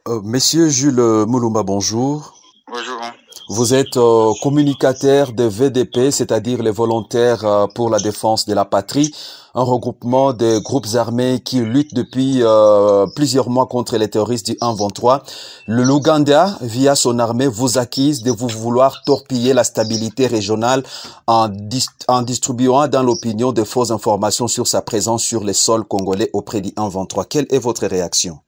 Monsieur Jules Moulumba, bonjour. Bonjour. Vous êtes communicateur de VDP, c'est-à-dire les volontaires pour la défense de la patrie, un regroupement de groupes armés qui luttent depuis plusieurs mois contre les terroristes du 1-23. L'Ouganda, via son armée, vous accuse de vous vouloir torpiller la stabilité régionale en distribuant dans l'opinion de fausses informations sur sa présence sur les sols congolais auprès du 1-23. Quelle est votre réaction?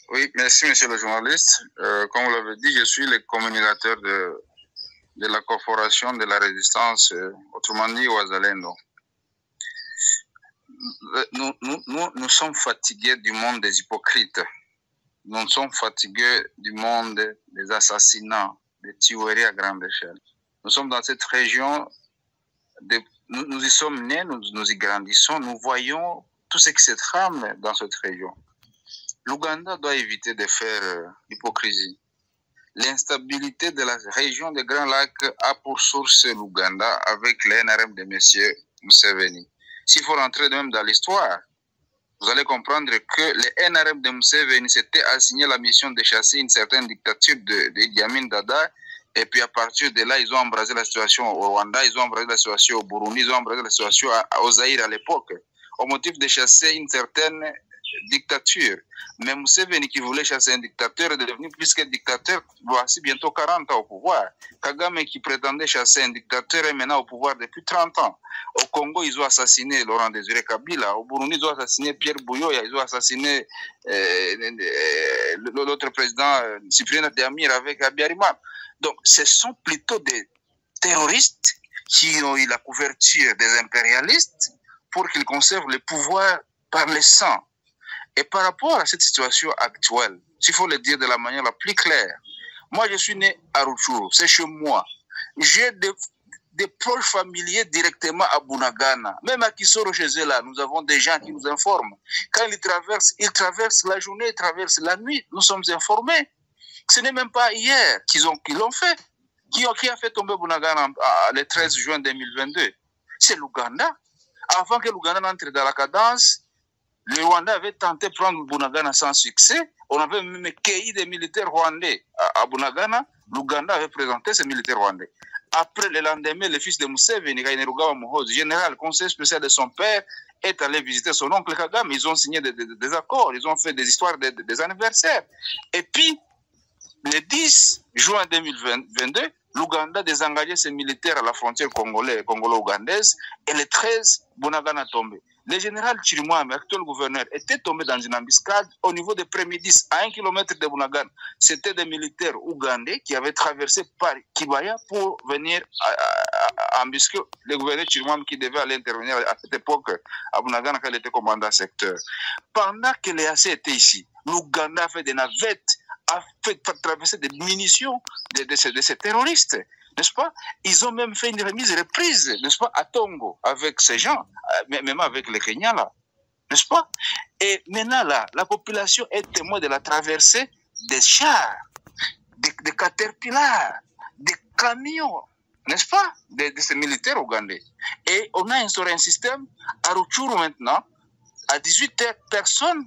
Oui, merci monsieur le journaliste. Comme vous l'avez dit, je suis le communicateur de la Corporation de la Résistance, autrement dit Ouazalendo. Nous sommes fatigués du monde des hypocrites. Nous sommes fatigués du monde des assassinats, des tueries à grande échelle. Nous sommes dans cette région, nous y sommes nés, nous y grandissons, nous voyons tout ce qui se trame dans cette région. L'Ouganda doit éviter de faire l'hypocrisie. L'instabilité de la région des Grands Lacs a pour source l'Ouganda avec le NRM de M. Museveni. S'il faut rentrer même dans l'histoire, vous allez comprendre que le NRM de Museveni s'était assigné la mission de chasser une certaine dictature de Idi Amin Dada. Et puis à partir de là, ils ont embrasé la situation au Rwanda, ils ont embrasé la situation au Burundi, ils ont embrasé la situation au Zaïre à l'époque, au motif de chasser une certaine dictature. Mais Museveni qui voulait chasser un dictateur est devenu plus que dictateur, voici bientôt 40 ans au pouvoir. Kagame qui prétendait chasser un dictateur est maintenant au pouvoir depuis 30 ans. Au Congo, ils ont assassiné Laurent Désiré Kabila. Au Burundi, ils ont assassiné Pierre Buyoya. Ils ont assassiné l'autre président Cyprien Diamir avec Abiyarimana. Donc, ce sont plutôt des terroristes qui ont eu la couverture des impérialistes pour qu'ils conservent le pouvoir par le sang. Et par rapport à cette situation actuelle, s'il faut le dire de la manière la plus claire, moi je suis né à Rutshuru, c'est chez moi. J'ai des proches familiers directement à Bunagana. Même à Kisoro chez eux là, nous avons des gens qui nous informent. Quand ils traversent la journée, ils traversent la nuit, nous sommes informés. Ce n'est même pas hier qu'ils l'ont fait. Qui a fait tomber Bunagana le 13 juin 2022? C'est l'Ouganda. Avant que l'Ouganda n'entre dans la cadence, le Rwanda avait tenté de prendre Bunagana sans succès. On avait même cueilli des militaires rwandais à Bunagana. L'Ouganda avait présenté ces militaires rwandais. Après, le lendemain, le fils de Museveni, Kainerugaba Muhoozi, général, conseiller spécial de son père, est allé visiter son oncle Kagame. Ils ont signé des accords, ils ont fait des histoires, des anniversaires. Et puis, le 10 juin 2022, l'Ouganda a désengagé ses militaires à la frontière congolo-ougandaise et le 13, Bunagana a tombé. Le général Chirimwami, actuel gouverneur, était tombé dans une embuscade au niveau de Prémidis, à 1 kilomètre de Bunagana. C'était des militaires ougandais qui avaient traversé par Kibaya pour venir embusquer le gouverneur Chirimwami qui devait aller intervenir à cette époque à Bunagana quand il était commandant secteur. Pendant que l'EAC était ici, l'Ouganda a fait des navettes, a fait traverser des munitions de ces terroristes, n'est-ce pas? Ils ont même fait une remise reprise, n'est-ce pas, à Tongo, avec ces gens, même avec les Kenyans, là, n'est-ce pas? Et maintenant, là, la population est témoin de la traversée des chars, des caterpillars, des camions, n'est-ce pas, de ces militaires ougandais. Et on a instauré un système à Rutshuru maintenant, à 18h, personne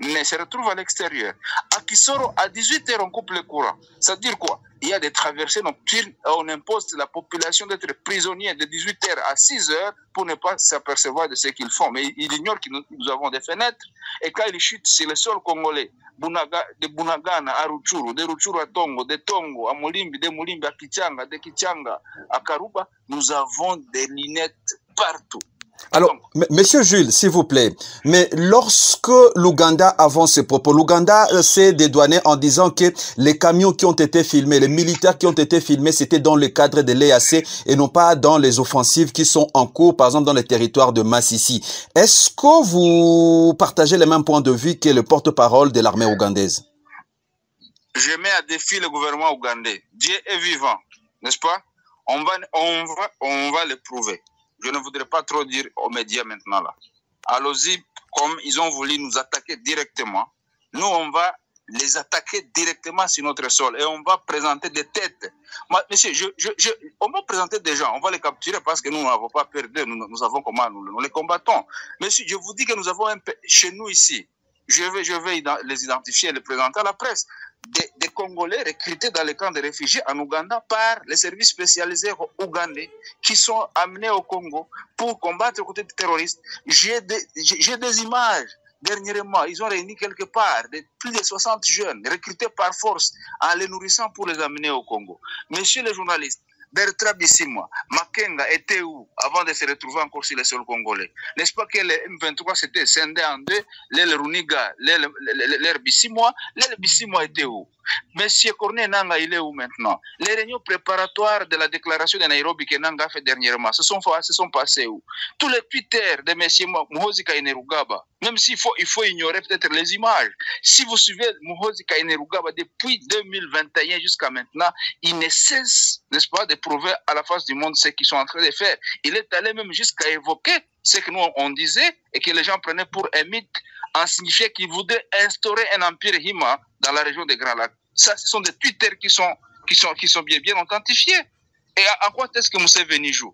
ne se retrouve à l'extérieur. À Kisoro, à 18h, on coupe le courant. Ça veut dire quoi? Il y a des traversées nocturnes, on impose à la population d'être prisonnier de 18h à 6h pour ne pas s'apercevoir de ce qu'ils font. Mais ils ignorent que nous avons des fenêtres. Et quand ils chutent sur le sol congolais, de Bunagana à Rutshuru, de Rutshuru à Tongo, de Tongo à Mulimbi, de Mulimbi à Kichanga, de Kichanga à Karuba, nous avons des lunettes partout. Alors, Monsieur Jules, s'il vous plaît, mais lorsque l'Ouganda avance ses propos, l'Ouganda s'est dédouané en disant que les camions qui ont été filmés, les militaires qui ont été filmés, c'était dans le cadre de l'EAC et non pas dans les offensives qui sont en cours, par exemple dans les territoires de Massissi. Est-ce que vous partagez les mêmes points de vue que le porte-parole de l'armée ougandaise? Je mets à défi le gouvernement ougandais. Dieu est vivant, n'est-ce pas? On va le prouver. Je ne voudrais pas trop dire aux médias maintenant là. Allons-y, comme ils ont voulu nous attaquer directement, nous on va les attaquer directement sur notre sol et on va présenter des têtes. Moi, monsieur, on va présenter des gens, on va les capturer parce que nous n'avons pas perdu, nous savons comment nous les combattons. Monsieur, je vous dis que nous avons chez nous ici je vais les identifier et les présenter à la presse. Des Congolais recrutés dans les camps de réfugiés en Ouganda par les services spécialisés ougandais qui sont amenés au Congo pour combattre aux côtés des terroristes. J'ai des images. Dernièrement, ils ont réuni quelque part plus de 60 jeunes recrutés par force en les nourrissant pour les amener au Congo. Messieurs les journalistes, Bertrand Bisimwa, Makenga était où avant de se retrouver encore sur les sols congolais? N'est-ce pas que les M23 s'étaient scindés en deux, les Runiga, les Bisimwa, les Bisimwa étaient où? Monsieur Corneille Nanga, il est où maintenant? Les réunions préparatoires de la déclaration de Nairobi que Nanga a fait dernièrement, se sont passés où? Tous les Twitter de monsieur Muhoozi Kainerugaba, même s'il faut ignorer peut-être les images. Si vous suivez Muhoozi Kainerugaba depuis 2021 jusqu'à maintenant, il ne cesse, n'est-ce pas, de prouver à la face du monde ce qu'ils sont en train de faire. Il est allé même jusqu'à évoquer ce que nous on disait et que les gens prenaient pour un mythe, en signifiant qu'il voudrait instaurer un empire Hima dans la région des Grands Lacs. Ça, ce sont des Twitter qui sont bien authentifiés. Et à quoi est-ce que Museveni joue?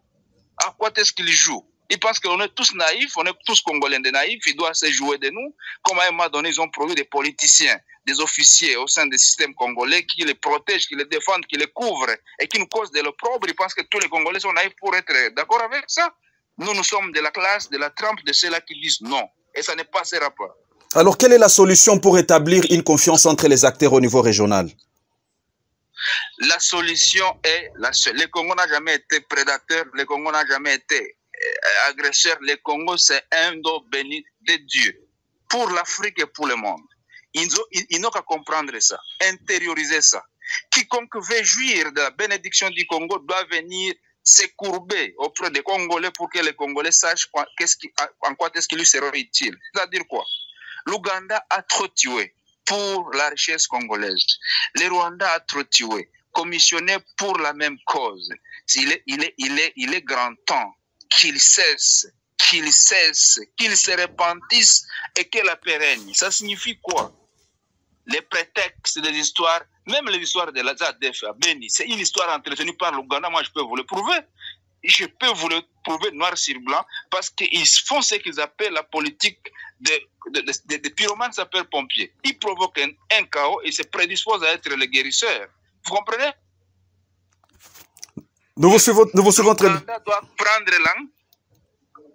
À quoi est-ce qu'il joue? Il pense qu'on est tous naïfs, on est tous Congolais de naïfs, il doit se jouer de nous. Comme à un moment donné, ils ont produit des politiciens, des officiers au sein des systèmes congolais qui les protègent, qui les défendent, qui les couvrent et qui nous causent de l'opprobre. Ils pensent que tous les Congolais sont naïfs pour être d'accord avec ça. Nous sommes de la classe, de la trempe de ceux-là qui disent non. Et ça n'est pas ce rapport. Alors, quelle est la solution pour établir une confiance entre les acteurs au niveau régional? La solution est la seule. Le Congo n'a jamais été prédateur, le Congo n'a jamais été agresseur. Le Congo, c'est un dos béni de Dieu pour l'Afrique et pour le monde. Ils n'ont qu'à comprendre ça, intérioriser ça. Quiconque veut jouir de la bénédiction du Congo doit venir se courber auprès des Congolais pour que les Congolais sachent en quoi est-ce qu'il lui sera utile. C'est-à-dire quoi? L'Ouganda a trop tué pour la richesse congolaise. Le Rwanda a trop tué, commissionné pour la même cause. Il est grand temps qu'il cesse, qu'il se repentisse et que la paix règne. Ça signifie quoi? Les prétextes des histoires, même les histoires de la ZADF à Beni, c'est une histoire entretenue par l'Ouganda. Moi, je peux vous le prouver. Je peux vous le prouver noir sur blanc parce qu'ils font ce qu'ils appellent la politique de pyromanes sapeurs-pompiers. Ils provoquent un chaos et se prédisposent à être les guérisseurs. Vous comprenez? Nous vous suivons très bien.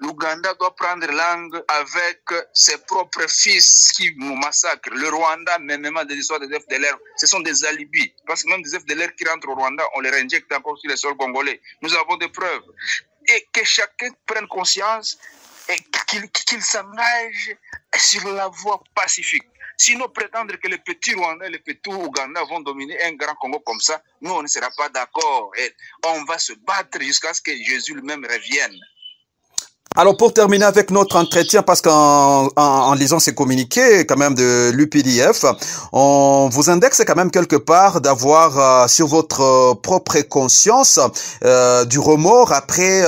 L'Ouganda doit prendre langue avec ses propres fils qui nous massacrent. Le Rwanda, même des histoires des FDLR, ce sont des alibis. Parce que même des FDLR qui rentrent au Rwanda, on les réinjecte encore sur les sols congolais. Nous avons des preuves. Et que chacun prenne conscience et qu'il s'engage sur la voie pacifique. Sinon, prétendre que les petits Rwandais et les petits Ouganda vont dominer un grand Congo comme ça, nous, on ne sera pas d'accord. Et on va se battre jusqu'à ce que Jésus lui-même revienne. Alors, pour terminer avec notre entretien, parce qu'en lisant ces communiqués, quand même, de l'UPDF, on vous indexe quand même quelque part d'avoir sur votre propre conscience du remords après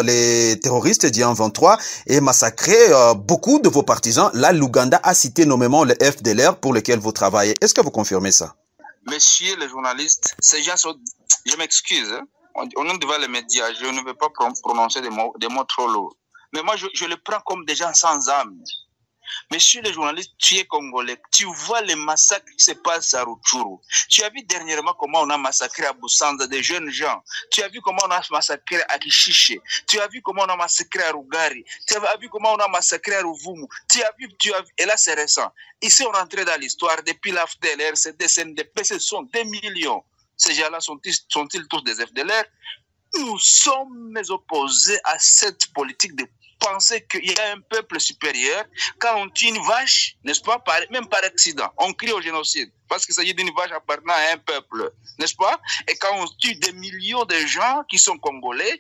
les terroristes d'I-23 aient massacré beaucoup de vos partisans. Là, l'Ouganda a cité nommément le FDLR pour lequel vous travaillez. Est-ce que vous confirmez ça? Messieurs les journalistes, ces gens sont... Je m'excuse, hein? On est devant les médias, je ne veux pas prononcer des mots trop lourds. Mais moi, je le prends comme des gens sans âme. Messieurs les journalistes, tu es congolais, tu vois les massacres qui se passent à Rutshuru. Tu as vu dernièrement comment on a massacré à Busanza des jeunes gens. Tu as vu comment on a massacré à Kishishe. Tu as vu comment on a massacré à Rugari. Tu as vu comment on a massacré à Ruvumu. Tu as vu, et là c'est récent. Ici on rentré dans l'histoire, depuis l'AFDLR, c'est des CNDP, ce sont des millions. Ces gens-là sont-ils tous des FDLR? Nous sommes opposés à cette politique de penser qu'il y a un peuple supérieur. Quand on tue une vache, n'est-ce pas, même par accident, on crie au génocide parce qu'il s'agit d'une vache appartenant à un peuple, n'est-ce pas? Et quand on tue des millions de gens qui sont congolais,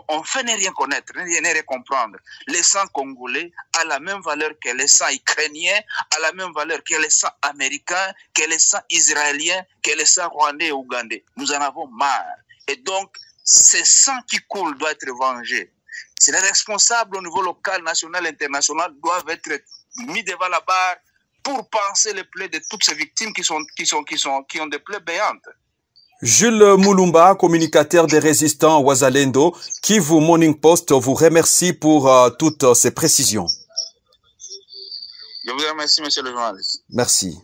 on fait ne rien connaître, ne rien comprendre. Le sang congolais a la même valeur que le sang ukrainien, a la même valeur que le sang américain, que le sang israélien, que le sang rwandais et ougandais. Nous en avons marre. Et donc, ce sang qui coule doit être vengé. C'est les responsables au niveau local, national, international doivent être mis devant la barre pour penser les plaies de toutes ces victimes qui ont des plaies béantes. Jules Mulumba, communicateur des résistants Wazalendo, Kivu Morning Post vous remercie pour toutes ces précisions. Je vous remercie, monsieur le journaliste. Merci.